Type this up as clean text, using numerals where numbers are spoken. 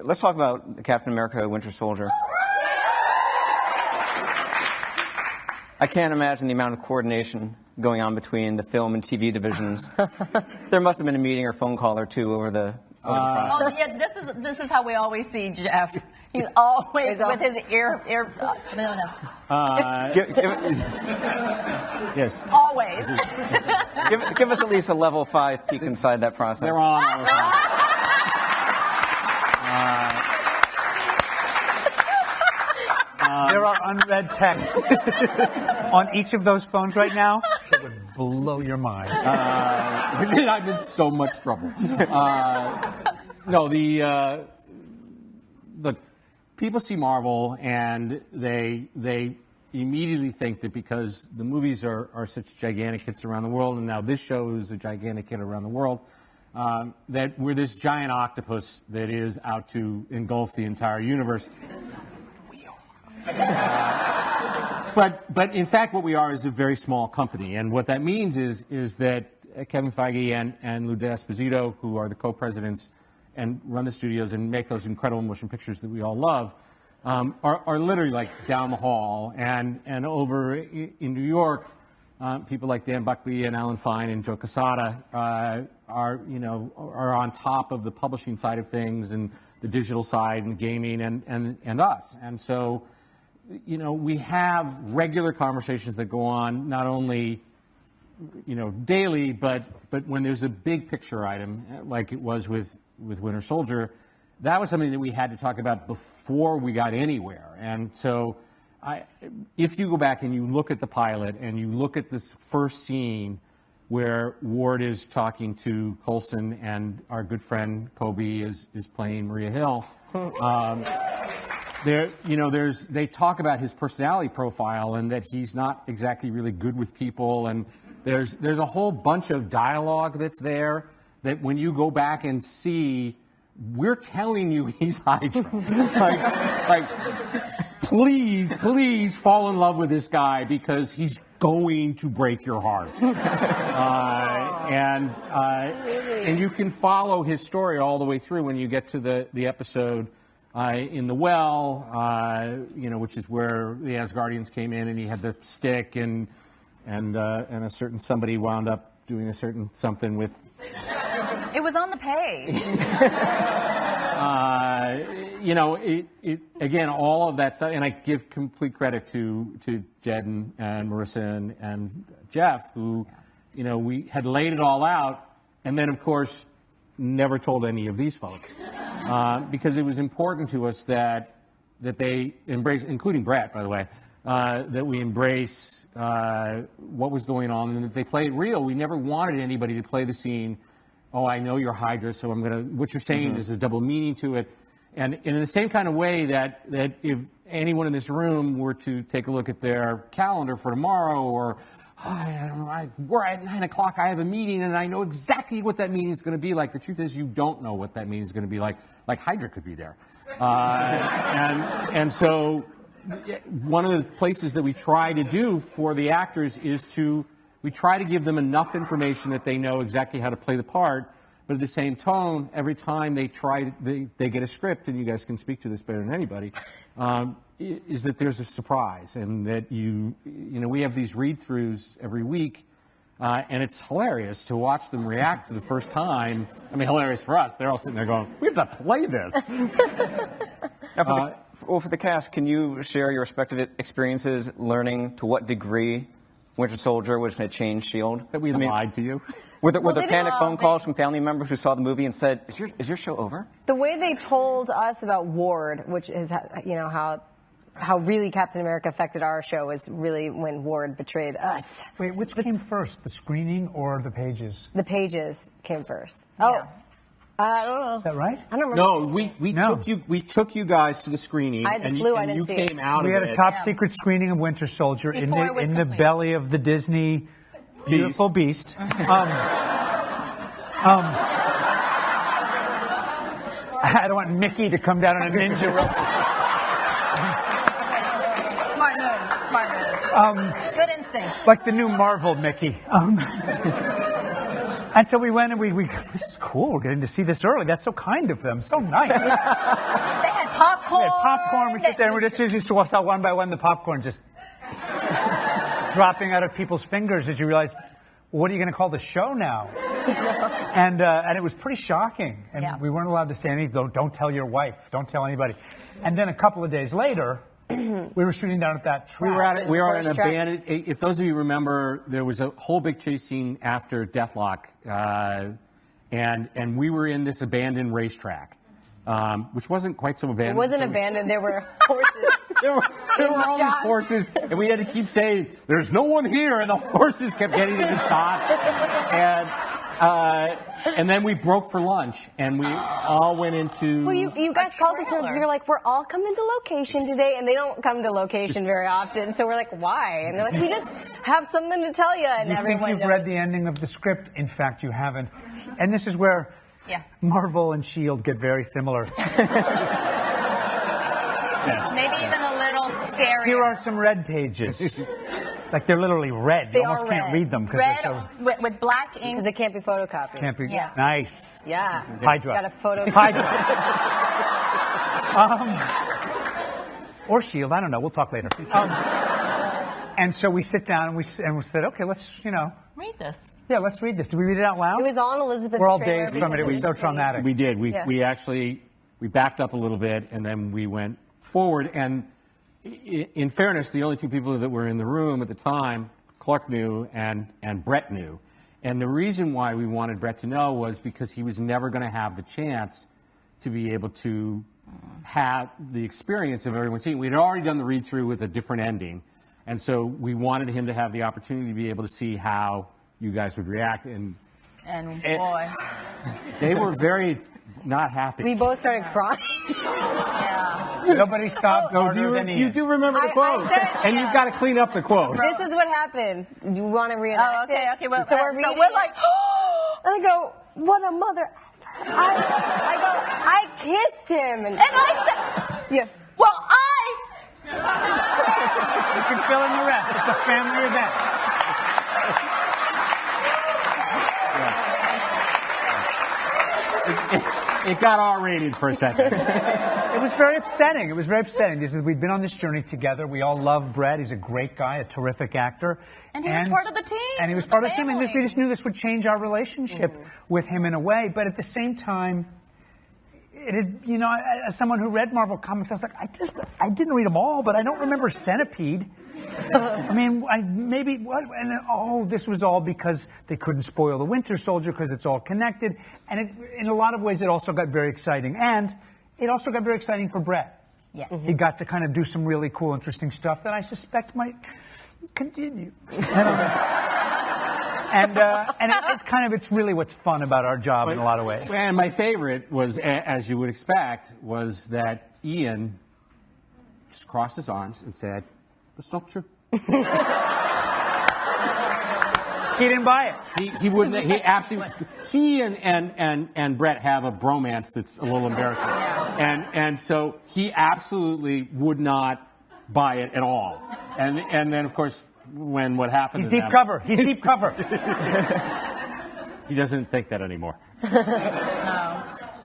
let's talk about Captain America: Winter Soldier. I can't imagine the amount of coordination going on between the film and TV divisions. There must have been a meeting or phone call or two over the process. Well, yeah, this is how we always see Jeph. He's always with his ear. No. Yes. Always. Give us at least a level 5 peek inside that process. They're on all the time. There are unread texts on each of those phones right now that would blow your mind. I'm in so much trouble. No, the people see Marvel and they immediately think that because the movies are such gigantic hits around the world, and now this show is a gigantic hit around the world, that we're this giant octopus that is out to engulf the entire universe. But in fact, what we are is a very small company, and what that means is that Kevin Feige and Lou D'Esposito, who are the co-presidents and run the studios and make those incredible motion pictures that we all love, are literally like down the hall, and over in New York, people like Dan Buckley and Alan Fine and Joe Quesada are on top of the publishing side of things and the digital side and gaming and us, and so. We have regular conversations that go on not only, daily, but when there's a big picture item, like it was with Winter Soldier, that was something that we had to talk about before we got anywhere. And so if you go back and you look at the pilot and you look at this first scene where Ward is talking to Coulson and our good friend Kobe is playing Maria Hill, they talk about his personality profile and that he's not exactly really good with people, and there's a whole bunch of dialogue that's there that when you go back and see, we're telling you he's Hydra. like, please fall in love with this guy because he's going to break your heart. And you can follow his story all the way through when you get to the episode in the well, which is where the Asgardians came in, and he had the stick, and a certain somebody wound up doing a certain something with. It was on the page. Again, all of that stuff, and I give complete credit to Jed and Marissa and Jeph, who, we had laid it all out, and then of course never told any of these folks, because it was important to us that they embrace, including Brett, by the way, that we embrace what was going on and that they play it real. We never wanted anybody to play the scene. Oh, I know you're Hydra, so I'm gonna. What you're saying is a double meaning to it, and in the same kind of way that if anyone in this room were to take a look at their calendar for tomorrow, or I don't know, we're at 9 o'clock, I have a meeting, and I know exactly what that meeting is going to be like. The truth is, you don't know what that meeting is going to be like. Like Hydra could be there, and so one of the places that we try to do for the actors is we try to give them enough information that they know exactly how to play the part, but at the same tone, every time they get a script, and you guys can speak to this better than anybody, is that there's a surprise, and that we have these read-throughs every week, and it's hilarious to watch them react to the first time. I mean, hilarious for us. They're all sitting there going, we have to play this. For the cast, can you share your respective experiences learning to what degree Winter Soldier was going to change S.H.I.E.L.D.? That we lied to you? Were there panic phone calls from family members who saw the movie and said, is your show over? The way they told us about Ward, which is, how really Captain America affected our show, was really when Ward betrayed us. Wait, which came first, the screening or the pages? The pages came first. Yeah. Oh. I don't know. Is that right? I don't remember. No, we took you guys to the screening, I had the and flu, I you didn't see it. came out We of had it. a top secret screening of Winter Soldier in Before it was the complete. belly of the Disney beautiful beast. I don't want Mickey to come down on a ninja rope. Smart move. Good instinct. Like the new Marvel Mickey. And so we went and we this is cool. We're getting to see this early. That's so kind of them. So nice. They had popcorn. We had popcorn. We sit there and we just saw one by one the popcorn just dropping out of people's fingers as you realize, what are you going to call the show now? And it was pretty shocking. And Yeah. we weren't allowed to say anything. Don't tell your wife. Don't tell anybody. And then a couple of days later, we were shooting down at that track. We were at an First track. abandoned. If those of you remember, there was a whole big chase scene after Deathlock, and we were in this abandoned racetrack, which wasn't quite so abandoned. It wasn't abandoned. There were horses. There were all these horses, and we had to keep saying, "There's no one here," and the horses kept getting into shot. And then we broke for lunch, and we all went into. Well, you guys called us and you're like, we're all coming to location today, and they don't come to location very often. So we're like, why? And they're like, we just have something to tell you. And You think everyone you've knows. read the ending of the script. In fact, you haven't. And this is where Marvel and S.H.I.E.L.D. get very similar. Maybe even a little scary. Here are some red pages. Like they're literally red. They You almost are can't red. read them because Red they're so with black ink. Because it can't be photocopied. can't be. Yes. Nice. Yeah. Hydra. Got a photo. Hydra. Or S.H.I.E.L.D. I don't know. We'll talk later. And so we sit down and we said, okay, let's Read this. let's read this. Did we read it out loud? It was on Elizabeth's We're all trailer dazed from it. It was so because traumatic. We did. Yeah. We actually backed up a little bit, and then we went forward. And in fairness, the only two people that were in the room at the time, Clark knew and Brett knew. And the reason why we wanted Brett to know was because he was never going to have the chance to be able to have the experience of everyone seeing. We had already done the read-through with a different ending. And so we wanted him to have the opportunity to be able to see how you guys would react. And Boy. they were very not happy. We both started crying. Yeah. Nobody sobbed harder than Ian. You do remember the I quote, said- and you've got to clean up the quote. This is what happened. You want to reenact it? Okay. Well, So we're reading we're it. like, And I go, what a mother. I kissed him. and I said, Yeah. well, You can fill in the rest. It's a family event. It got R-rated for a second. It was very upsetting. It was very upsetting. We'd been on this journey together. We all love Brett. He's a great guy, a terrific actor. And he was part of the team. And he was The part of the team. And family. we just knew this would change our relationship with him in a way. But at the same time, it had, as someone who read Marvel comics, I was like, I didn't read them all, but I don't remember Centipede. I mean, this was all because they couldn't spoil the Winter Soldier because it's all connected. And in a lot of ways, it also got very exciting. And it also got very exciting for Brett. Yes. He got to kind of do some really cool, interesting stuff that I suspect might continue. And it's really what's fun about our job in a lot of ways. And my favorite was, as you would expect, was that Ian just crossed his arms and said, "That's not true." He didn't buy it. He wouldn't. He absolutely. He and Brett have a bromance that's a little embarrassing, and so he absolutely would not buy it at all. And then of course when what happened. He's to deep them, cover. He's deep cover. He doesn't think that anymore.